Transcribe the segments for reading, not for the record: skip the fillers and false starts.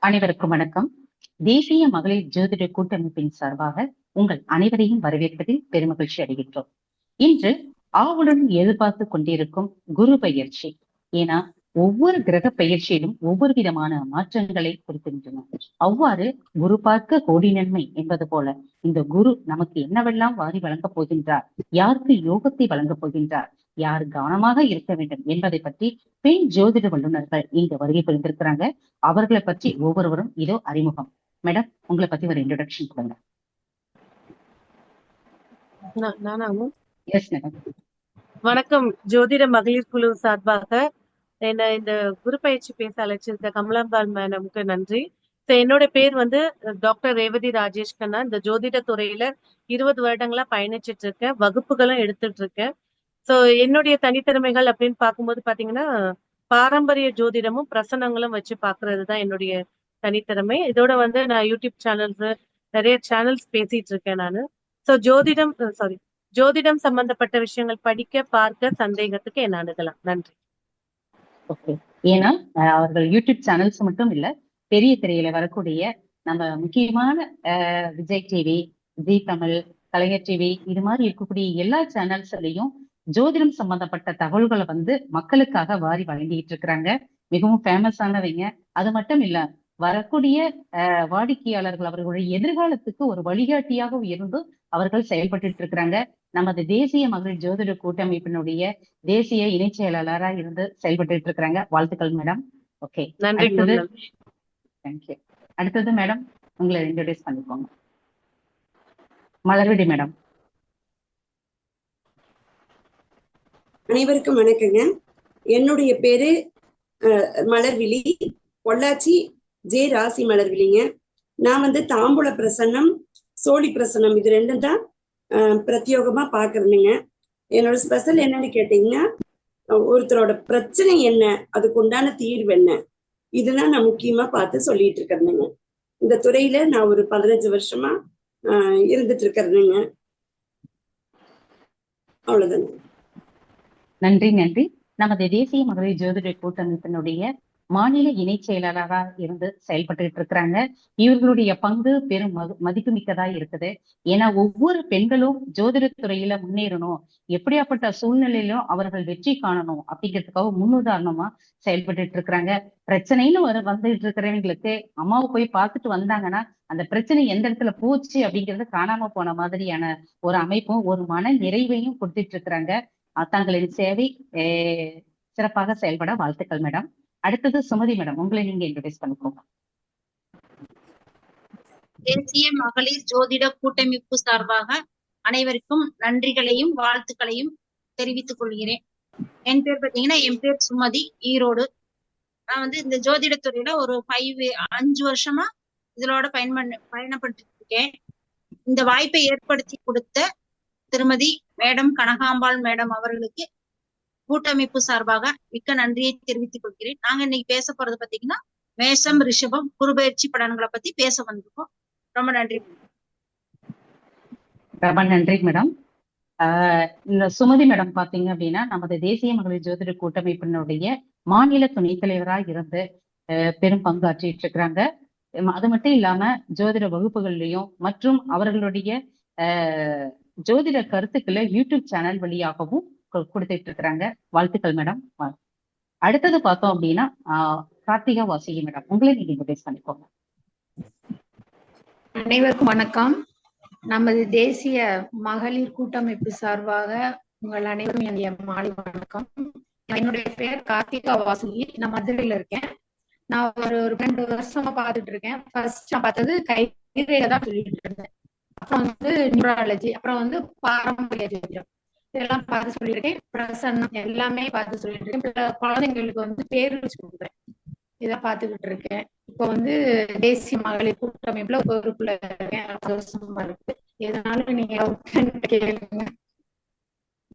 அனைவருக்கும் வணக்கம். தேசிய மகளிர் ஜோதிட கூட்டமைப்பின் சார்பாக உங்கள் அனைவரையும் வரவேற்பதில் பெருமகிழ்ச்சி அடைகின்றோம். இன்று ஆவலுடன் எதிர்பார்த்து கொண்டிருக்கும் குரு பயிற்சி. ஏன்னா ஒவ்வொரு கிரக பயிற்சியிலும் ஒவ்வொரு விதமான மாற்றங்களை கொடுக்கின்றன. அவ்வாறு குரு பார்க்க கோடி நன்மை என்பது போல இந்த குரு நமக்கு என்னவெல்லாம் வாரி வழங்கப் போகின்றார், யாருக்கு யோகத்தை வழங்கப் போகின்றார், யார் கவனமாக இருக்க வேண்டும் என்பதை பற்றி பெண் ஜோதிட வல்லுநர்கள் இங்கு வருகை புரிந்திருக்கிறாங்க. அவர்களை பற்றி ஒவ்வொருவரும் இதோ அறிமுகம். மேடம், உங்களை பத்தி ஒரு இன்ட்ரோடக்ஷன் கொடுங்க. Yes madam. வணக்கம். ஜோதிட மகளிர் குழு சார்பாக என்ன இந்த குரு பயிற்சி பேச அழைச்சிருக்க கமலாம்பாள் மேடமுக்கு நன்றி. என்னோட பேர் டாக்டர் ரேவதி ராஜேஷ் கண்ணா. இந்த ஜோதிட துறையில 20 வருடங்களா பயணிச்சிட்டு இருக்கேன், வகுப்புகளும் எடுத்துட்டு இருக்கேன். என்னுடைய தனித்திறமைகள் அப்படின்னு பார்க்கும்போது பாத்தீங்கன்னா, பாரம்பரிய ஜோதிடமும் பிரசனங்களும் வச்சு பாக்குறது தான் என்னுடைய தனித்திறமை. இதோட நான் யூடியூப் சேனல்ஸ், நிறைய சேனல்ஸ் பேசிட்டு இருக்கேன் நானு. ஜோதிடம் சம்பந்தப்பட்ட விஷயங்கள் படிக்க, பார்க்க, சந்தேகத்துக்கு என்ன அணுகலாம். நன்றி. ஓகே. ஏன்னா அவர்கள் யூடியூப் சேனல்ஸ் மட்டும் இல்ல, பெரிய திரையில வரக்கூடிய நம்ம முக்கியமான விஜய் டிவி, ஜி தமிழ், கலைஞர் டிவி, இது மாதிரி இருக்கக்கூடிய எல்லா சேனல்ஸ்லயும் ஜோதிடம் சம்பந்தப்பட்ட தகவல்களை மக்களுக்காக வாரி வழங்கிட்டு இருக்கிறாங்க. மிகவும் ஃபேமஸானவங்க. அது மட்டும் இல்ல, வரக்கூடிய வாடிக்கையாளர்கள் அவர்களுடைய எதிர்காலத்துக்கு ஒரு வழிகாட்டியாக இருந்து அவர்கள் செயல்பட்டு இருக்கிறாங்க. நமது தேசிய மகளிர் ஜோதிட கூட்டமைப்பினுடைய தேசிய இணை செயலாளரா இருந்து செயல்பட்டு இருக்கிறாங்க. வாழ்த்துக்கள் மேடம். Okay, thank you. அடுத்தது மேடம், உங்களை இன்ட்ரோடியூஸ் பண்ணிக்கோங்க. மலர்விழி மேடம். அனைவருக்கும் வணக்கங்க. என்னுடைய பேரு மலர்விழி, பொள்ளாச்சி ஜே ராசி மலர்விழிங்க. நான் தாம்பூல பிரசன்னம், சோழி பிரசன்னம், இது ரெண்டும் தான் பிரத்யோகமா பாக்குறேனுங்க. என்னோட ஸ்பெஷல் என்னன்னு கேட்டீங்கன்னா, ஒருத்தரோட பிரச்சனை என்ன, அதுக்கு உண்டான தீர்வு என்ன, இதுதான் நான் முக்கியமா பார்த்து சொல்லிட்டு இருக்கிறேனுங்க. இந்த துறையில நான் ஒரு 15 வருஷமா இருந்துட்டு இருக்கிறேனுங்க. அவ்வளவுதாங்க. நன்றி நன்றி. நமது தேசிய மகளிர் ஜோதிட கூட்டமைப்பினுடைய மாநில இணை செயலாளராக இருந்து செயல்பட்டு இருக்கிறாங்க. இவர்களுடைய பங்கு பெரும் மதிப்புமிக்கதா இருக்குது. ஏன்னா ஒவ்வொரு பெண்களும் ஜோதிட துறையில முன்னேறணும், எப்படியாப்பட்ட சூழ்நிலையிலும் அவர்கள் வெற்றி காணணும் அப்படிங்கிறதுக்காக முன்னுதாரணமா செயல்பட்டு இருக்கிறாங்க. பிரச்சனைன்னு வந்துட்டு இருக்கிறவங்களுக்கு அம்மாவை போய் பார்த்துட்டு வந்தாங்கன்னா அந்த பிரச்சனை எந்த இடத்துல போச்சு அப்படிங்கிறது காணாம போன மாதிரியான ஒரு அமைப்பும் ஒரு மன நிறைவையும் கொடுத்துட்டு இருக்கிறாங்க. தங்களின் சேவை சிறப்பாக செயல்பட வாழ்த்துக்கள் மேடம். அடுத்தது சுமதி மேடம், உங்களை நீங்க இன்ட்ரோடியூஸ் பண்ணிக்கோங்க. தேசிய மகளிர் ஜோதிட கூட்டமைப்பு சார்பாக அனைவருக்கும் நன்றிகளையும் வாழ்த்துக்களையும் தெரிவித்துக் கொள்கிறேன். என் பேர் பாத்தீங்கன்னா, என் பேர் சுமதி, ஈரோடு. நான் இந்த ஜோதிட துறையில ஒரு 5 வருஷமா இதோட பயணப்பட்டு இருக்கேன். இந்த வாய்ப்பை ஏற்படுத்தி கொடுத்த திருமதி மேடம் கனகாம்பாள் மேடம் அவர்களுக்கு கூட்டமைப்பு சார்பாக மிக்க நன்றியை தெரிவித்துக் கொள்கிறேன். நாங்க இன்னைக்கு பேச போறது பாத்தீங்கன்னா, மேஷம் ரிஷபம் குருபெயர்ச்சி பலன்களை பத்தி பேச வந்திருக்கோம். ரொம்ப நன்றி. ரொம்ப நன்றி மேடம். இந்த சுமதி மேடம் பாத்தீங்க அப்படின்னா, நமது தேசிய மகளிர் ஜோதிட கூட்டமைப்பினுடைய மாநில துணைத் தலைவராக இருந்து பெரும் பங்காற்றிட்டு இருக்கிறாங்க. அது மட்டும் இல்லாம ஜோதிட வகுப்புகள்லயும் மற்றும் அவர்களுடைய ஜோதிட கருத்துக்களை யூடியூப் சேனல் வழியாகவும் கொடுத்துட்டு இருக்கிறாங்க. வாழ்த்துக்கள் மேடம். அடுத்தது பார்த்தோம் அப்படின்னா கார்த்திகா வாசுகி மேடம், உங்களை நீங்க இன்ட்ரோடியூஸ் பண்ணிக்கோங்க. அனைவருக்கும் வணக்கம். நமது தேசிய மகளிர் கூட்டமைப்பு சார்பாக உங்கள் அனைவரும் என்னுடைய மாலை வணக்கம். என்னுடைய பேர் கார்த்திகா வாசுகி. நான் மதுரையில இருக்கேன். நான் ஒரு 2 வருஷமா பார்த்துட்டு இருக்கேன். ஃபர்ஸ்ட் நான் பார்த்தது கைரேகை தான் சொல்லிட்டு இருந்தேன். அப்புறம் நியூராலஜி, அப்புறம் பாரம்பரிய ஜோதிடம், இதெல்லாம் பார்த்து சொல்லியிருக்கேன். பிரசன்னம் எல்லாமே பார்த்து சொல்லிட்டு இருக்கேன். குழந்தைங்களுக்கு பேர் வச்சு கொடுக்குறேன், இதான் பார்த்துக்கிட்டு இருக்கேன். இப்போ தேசிய மகளிர் கூட்டமைப்புல பொறுப்புல இருக்கேன். சந்தோஷமா இருக்கு. எதனாலும் நீங்க கேளுங்க.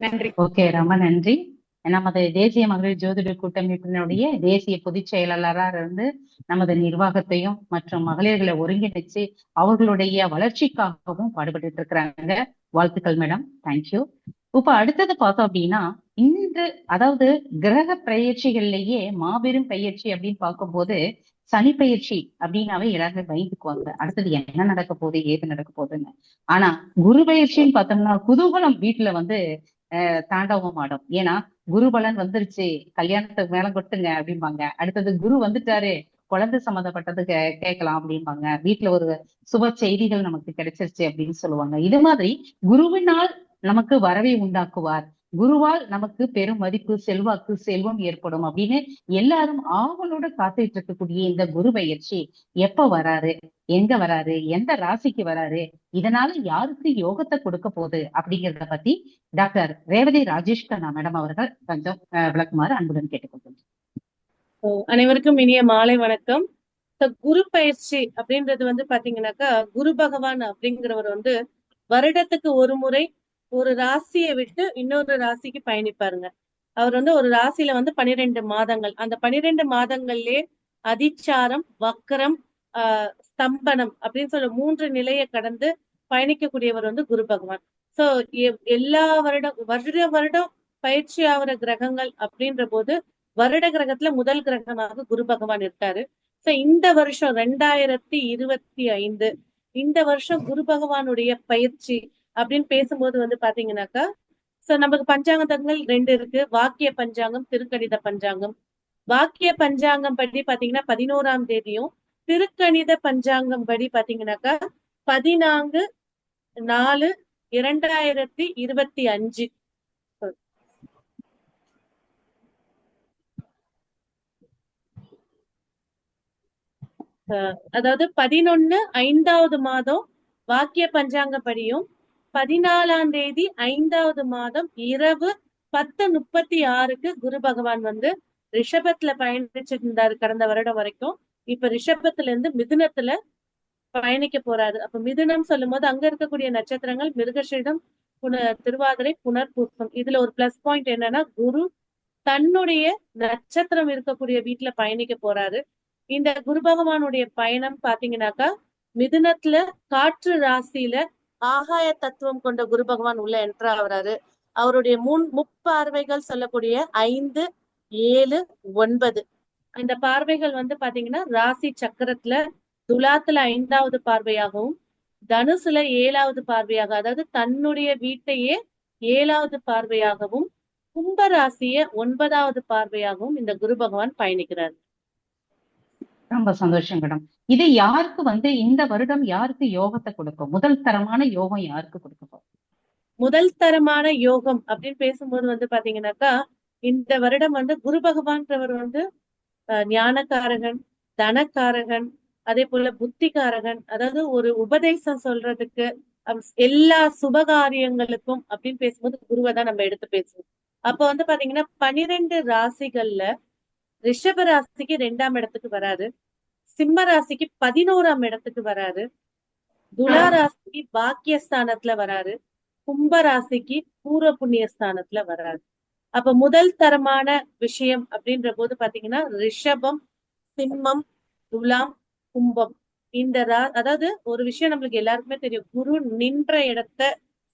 நன்றி. ஓகே, ரொம்ப நன்றி. நமது தேசிய மகளிர் ஜோதிட கூட்டமைப்பினுடைய தேசிய பொதுச் செயலாளராக இருந்து நமது நிர்வாகத்தையும் மற்றும் மகளிர்களை ஒருங்கிணைச்சு அவர்களுடைய வளர்ச்சிக்காகவும் பாடுபட்டு இருக்கிறாங்க. வாழ்த்துக்கள் மேடம். தேங்க்யூ. இப்ப அடுத்தது பார்த்தோம் அப்படின்னா, இன்று அதாவது கிரக பயிற்சிகள்லயே மாபெரும் பயிற்சி அப்படின்னு பார்க்கும்போது சனி பயிற்சி அப்படின்னாவே எல்லாருமே பயந்துக்குவாங்க. அடுத்தது என்ன நடக்க போகுது, ஏது நடக்க போகுதுன்னு. ஆனா குரு பயிற்சின்னு பார்த்தோம்னா குதூகலம் வீட்டுல வந்து தாண்டவம் ஆடும். ஏன்னா குரு பலன் வந்துருச்சு, கல்யாணத்துக்கு மேல கொட்டுங்க அப்படிம்பாங்க. அடுத்தது குரு வந்துட்டாரு, குழந்தை சம்மந்தப்பட்டது கேட்கலாம் அப்படிம்பாங்க. வீட்டுல ஒரு சுப செய்திகள் நமக்கு கிடைச்சிருச்சு அப்படின்னு சொல்லுவாங்க. இது மாதிரி குருவினால் நமக்கு வரவை உண்டாக்குவார், குருவால் நமக்கு பெரும் மதிப்பு, செல்வாக்கு, செல்வம் ஏற்படும் அப்படின்னு எல்லாரும் ஆவலோட காத்துட்டு இருக்கக்கூடிய இந்த குரு பயிற்சி எப்ப வராரு, எங்க வராரு, எந்த ராசிக்கு வராரு, இதனால யாருக்கு யோகத்தை கொடுக்க போகுது அப்படிங்கிறத பத்தி டாக்டர் ரேவதி ராஜேஷ் கண்ணா மேடம் அவர்கள் கொஞ்சம் விளக்குமாறு அன்புடன் கேட்டுக்கொள்கிறேன். அனைவருக்கும் இனிய மாலை வணக்கம். குரு பயிற்சி அப்படின்றது வந்து பாத்தீங்கன்னாக்கா, குரு பகவான் அப்படிங்கிறவர் வந்து வருடத்துக்கு ஒரு முறை ஒரு ராசியை விட்டு இன்னொரு ராசிக்கு பயணிப்பாருங்க. அவர் வந்து ஒரு ராசியில வந்து 12 மாதங்கள், அந்த 12 மாதங்கள்லயே அதிச்சாரம், வக்கரம், ஸ்தம்பனம் அப்படின்னு சொல்ல 3 நிலையை கடந்து பயணிக்கக்கூடியவர் வந்து குரு பகவான். சோ எல்லா வருடம் பயிற்சி ஆகிற கிரகங்கள் அப்படின்ற போது வருட கிரகத்துல முதல் கிரகமாக குரு பகவான் இருக்காரு. சோ இந்த வருஷம் 2025 இந்த வருஷம் குரு பகவானுடைய பயிற்சி அப்படின்னு பேசும்போது வந்து பாத்தீங்கன்னாக்கா, சோ நமக்கு பஞ்சாங்கங்கள் 2 இருக்கு. வாக்கிய பஞ்சாங்கம், திருக்கணித பஞ்சாங்கம். வாக்கிய பஞ்சாங்கம் படி பாத்தீங்கன்னா 11ஆம் தேதியும், திருக்கணித பஞ்சாங்கம் படி பாத்தீங்கன்னாக்கா 14/4/2025. அதாவது 11/5 மாதம் வாக்கிய பஞ்சாங்கப்படியும், 14ஆம் தேதி 5வது மாதம் இரவு 10:36க்கு குரு பகவான் வந்து ரிஷபத்துல பயணிச்சுட்டு இருந்தாரு கடந்த வருடம் வரைக்கும். இப்ப ரிஷபத்துல இருந்து மிதுனத்துல பயணிக்க போறாரு. அப்ப மிதுனம் சொல்லும் போது அங்க இருக்கக்கூடிய நட்சத்திரங்கள் மிருகஷீடம், திருவாதிரை, புனர்பூசம். இதுல ஒரு பிளஸ் பாயிண்ட் என்னன்னா, குரு தன்னுடைய நட்சத்திரம் இருக்கக்கூடிய வீட்டுல பயணிக்க போறாரு. இந்த குரு பகவானுடைய பயணம் பாத்தீங்கன்னாக்கா, மிதுனத்துல காற்று ராசியில ஆகாய தத்துவம் கொண்ட குரு பகவான் உள்ள என்ட்ரு ஆகுறாரு. அவருடைய முப்பார்வைகள் சொல்லக்கூடிய 5, 7, 9 இந்த பார்வைகள் வந்து பாத்தீங்கன்னா ராசி சக்கரத்துல துலாத்துல 5வது பார்வையாகவும், தனுசுல 7வது பார்வையாக, அதாவது தன்னுடைய வீட்டையே 7வது பார்வையாகவும், கும்பராசிய 9வது பார்வையாகவும் இந்த குரு பகவான் பயணிக்கிறார். ரொம்ப சந்தோஷம் மேடம். இது யாருக்கு வந்து இந்த வருடம் யாருக்கு யோகத்தை கொடுக்கும்? முதல் தரமான யோகம் யாருக்கு கொடுக்கும்? முதல் தரமான யோகம் அப்படின்னு பேசும்போது வந்து பாத்தீங்கன்னாக்கா, இந்த வருடம் வந்து குரு பகவான்றவர் வந்து ஞானக்காரகன், தனக்காரகன், அதே போல புத்திகாரகன். அதாவது ஒரு உபதேசம் சொல்றதுக்கு, எல்லா சுபகாரியங்களுக்கும் அப்படின்னு பேசும்போது குருவை தான் நம்ம எடுத்து பேசுவோம். அப்ப வந்து பாத்தீங்கன்னா 12 ராசிகள்ல ரிஷப ராசிக்கு 2ஆம் இடத்துக்கு வராரு, சிம்ம ராசிக்கு 11ஆம் இடத்துக்கு வராரு, துலா ராசிக்கு பாக்கியஸ்தானத்துல வராரு, கும்ப ராசிக்கு பூர்வ புண்ணியஸ்தானத்துல வராரு. அப்ப முதல் தரமான விஷயம் அப்படின்ற போது பாத்தீங்கன்னா ரிஷபம், சிம்மம், துலாம், கும்பம். இந்த அதாவது ஒரு விஷயம் நம்மளுக்கு எல்லாருக்குமே தெரியும், குரு நின்ற இடத்த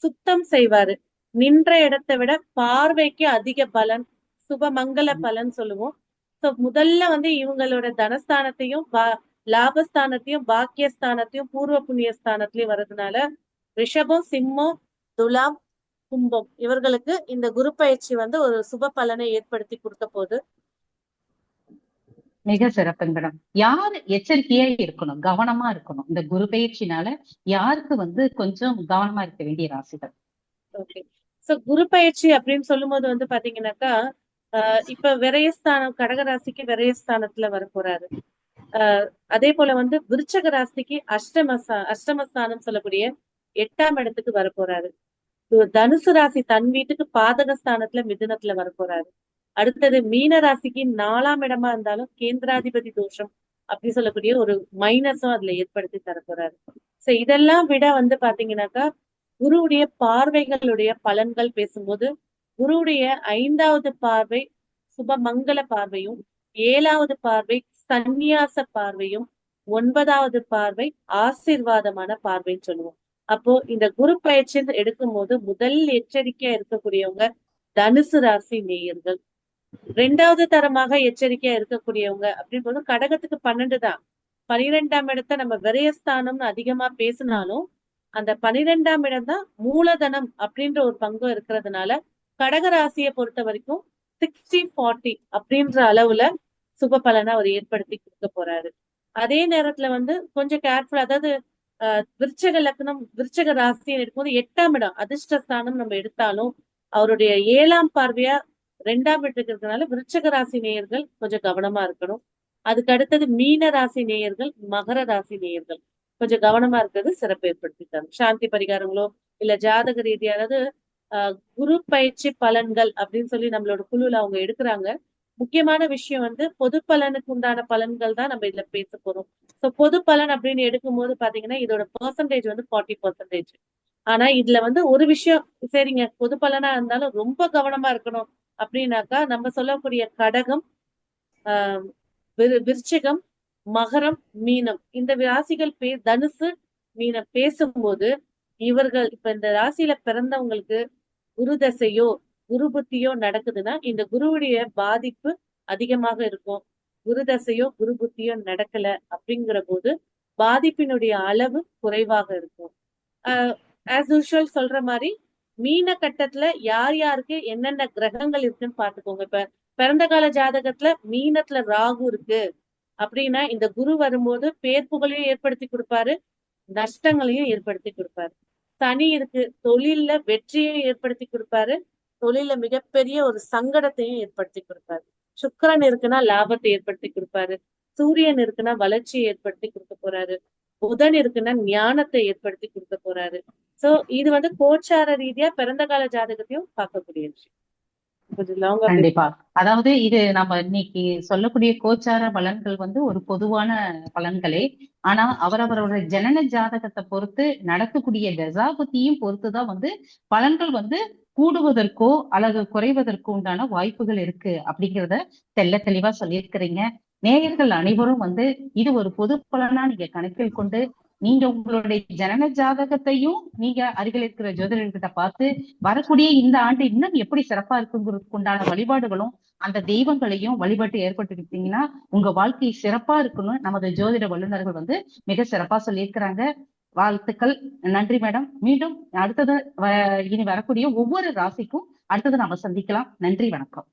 சுத்தம் செய்வாரு. நின்ற இடத்தை விட பார்வைக்கு அதிக பலன், சுபமங்கல பலன் சொல்லுவோம். சோ முதல்ல வந்து இவங்களோட தனஸ்தானத்தையும் லாபஸ்தானத்தையும் பாக்கியஸ்தானத்தையும் பூர்வ புண்ணியஸ்தானத்திலயும் வர்றதுனால ரிஷபம், சிம்மம், துலாம், கும்பம் இவர்களுக்கு இந்த குரு பயிற்சி வந்து ஒரு சுப பலனை ஏற்படுத்தி கொடுக்க போகுது. மிக சிறப்பு மேடம். யாரு எச்சரிக்கையா இருக்கணும், கவனமா இருக்கணும் இந்த குரு பயிற்சினால? யாருக்கு வந்து கொஞ்சம் கவனமா இருக்க வேண்டிய ராசிகள்? ஓகே, சோ குரு பயிற்சி அப்படின்னு சொல்லும் போது வந்து பாத்தீங்கன்னாக்கா, இப்ப விரயஸ்தானம், கடகராசிக்கு விரயஸ்தானத்துல வர போறாரு. அதே போல வந்து விருச்சக ராசிக்கு அஷ்டமஸ்தானம் சொல்லக்கூடிய 8ஆம் இடத்துக்கு வர போறாரு. தனுசு ராசி தன் வீட்டுக்கு பாதகஸ்தானத்துல மிதுனத்துல வர போறாரு. அடுத்தது மீன ராசிக்கு 4ஆம் இடமா இருந்தாலும் கேந்திராதிபதி தோஷம் அப்படி சொல்லக்கூடிய ஒரு மைனஸும் அதுல ஏற்படுத்தி தர போறாரு. சோ இதெல்லாம் விட வந்து பாத்தீங்கன்னாக்கா, குருவுடைய பார்வைகளுடைய பலன்கள் பேசும்போது, குருவுடைய 5வது பார்வை சுபமங்கல பார்வையும், 7வது பார்வை சந்நியாச பார்வையும், 9வது பார்வை ஆசீர்வாதமான பார்வைன்னு சொல்லுவோம். அப்போ இந்த குரு பயிற்சி எடுக்கும் போது முதல் எச்சரிக்கையா இருக்கக்கூடியவங்க தனுசு ராசி நேயர்கள். ரெண்டாவது தரமாக எச்சரிக்கையா இருக்கக்கூடியவங்க அப்படின்றது கடகத்துக்கு 12 தான். 12ஆம் இடத்தை நம்ம விரயஸ்தானம்னு அதிகமா பேசினாலும் அந்த 12ஆம் இடம் தான் மூலதனம் அப்படின்ற ஒரு பங்கு இருக்கிறதுனால கடக ராசியை பொறுத்த வரைக்கும் 60-40 அப்படின்ற அளவுல சுப பலனை அவர் ஏற்படுத்தி கொடுக்க போறாரு. அதே நேரத்துல கொஞ்சம் கேர்ஃபுல், அதாவது விருச்சக லக்னம் விருச்சக ராசின்னு எடுக்கும்போது 8ஆம் இடம் அதிர்ஷ்டஸ்தானம் நம்ம எடுத்தாலும் அவருடைய 7ஆம் பார்வையா 2ஆம் இடத்துக்கு இருக்கிறதுனால விருச்சக ராசி நேயர்கள் கொஞ்சம் கவனமா இருக்கணும். அதுக்கு அடுத்தது மீன ராசி நேயர்கள், மகர ராசி நேயர்கள் கொஞ்சம் கவனமா இருக்கிறது சிறப்பு ஏற்படுத்தி தரும். சாந்தி பரிகாரங்களோ இல்ல ஜாதக ரீதியானது குரு பயிற்சி பலன்கள் அப்படின்னு சொல்லி நம்மளோட குழுல அவங்க எடுக்கிறாங்க. முக்கியமான விஷயம் பொது பலனுக்கு உண்டான பலன்கள் தான் நம்ம இதுல பேச போறோம். ஸோ பொது பலன் அப்படின்னு எடுக்கும்போது பாத்தீங்கன்னா இதோட பெர்சன்டேஜ் 40%. ஆனா இதுல ஒரு விஷயம், சரிங்க பொது பலனா இருந்தாலும் ரொம்ப கவனமா இருக்கணும் அப்படின்னாக்கா நம்ம சொல்லக்கூடிய கடகம், விருச்சிகம், மகரம், மீனம் இந்த ராசிகள் தனுசு, மீனம் பேசும்போது இவர்கள் இப்ப இந்த ராசியில பிறந்தவங்களுக்கு குரு தசையோ குரு புத்தியோ நடக்குதுன்னா இந்த குருவுடைய பாதிப்பு அதிகமாக இருக்கும். குரு தசையோ குரு புத்தியோ நடக்கல அப்படிங்கிற போது பாதிப்பினுடைய அளவு குறைவாக இருக்கும். ஆஸ் யூஷுவல் சொல்ற மாதிரி மீன கட்டத்துல யார் யாருக்கு என்னென்ன கிரகங்கள் இருக்குன்னு பாத்துக்கோங்க. இப்ப பிறந்த கால ஜாதகத்துல மீனத்துல ராகு இருக்கு அப்படின்னா இந்த குரு வரும்போது பேர் புகழையும் ஏற்படுத்தி கொடுப்பாரு, நஷ்டங்களையும் ஏற்படுத்தி கொடுப்பாரு. சனி இருக்கு, தொழில்ல வெற்றியை ஏற்படுத்தி கொடுப்பாரு, தொழில மிகப்பெரிய ஒரு சங்கடத்தையும் ஏற்படுத்தி கொடுப்பாரு. சுக்கிரன் இருக்குன்னா லாபத்தை ஏற்படுத்தி கொடுப்பாரு, சூரியன் இருக்குன்னா வளர்ச்சியை ஏற்படுத்தி கொடுக்க போறாரு, புதன் இருக்குன்னா ஞானத்தை ஏற்படுத்தி கொடுக்க போறாரு. சோ இது கோச்சார ரீதியா பிறந்த கால ஜாதகத்தையும் பார்க்கக்கூடிய விஷயம். கொஞ்சம் லாங்கா கண்டிப்பா. அதாவது இது நம்ம இன்னைக்கு சொல்லக்கூடிய கோச்சார பலன்கள் ஒரு பொதுவான பலன்களே. ஆனா அவரவரோட ஜனன ஜாதகத்தை பொறுத்து நடக்கக்கூடிய தசாபதியும் பொறுத்துதான் பலன்கள் கூடுவதற்கோ அல்லது குறைவதற்கோ உண்டான வாய்ப்புகள் இருக்கு அப்படிங்கிறத தெள்ள தெளிவா சொல்லியிருக்கிறீங்க. நேயர்கள் அனைவரும் இது ஒரு பொது பலனா நீங்க கணக்கில் கொண்டு நீங்க உங்களுடைய ஜனன ஜாதகத்தையும் நீங்க அருகில் இருக்கிற ஜோதிடர்கிட்ட பார்த்து வரக்கூடிய இந்த ஆண்டு இன்னும் எப்படி சிறப்பா இருக்குங்கிறதுக்கு உண்டான வழிபாடுகளும் அந்த தெய்வங்களையும் வழிபாட்டு ஏற்பட்டுக்கிட்டீங்கன்னா உங்க வாழ்க்கை சிறப்பா இருக்கணும். நமது ஜோதிட வல்லுநர்கள் மிக சிறப்பா சொல்லியிருக்கிறாங்க. வாழ்த்துக்கள். நன்றி மேடம். மீண்டும் அடுத்தது இனி வரக்கூடிய ஒவ்வொரு ராசிக்கும் அடுத்தது நாம சந்திக்கலாம். நன்றி, வணக்கம்.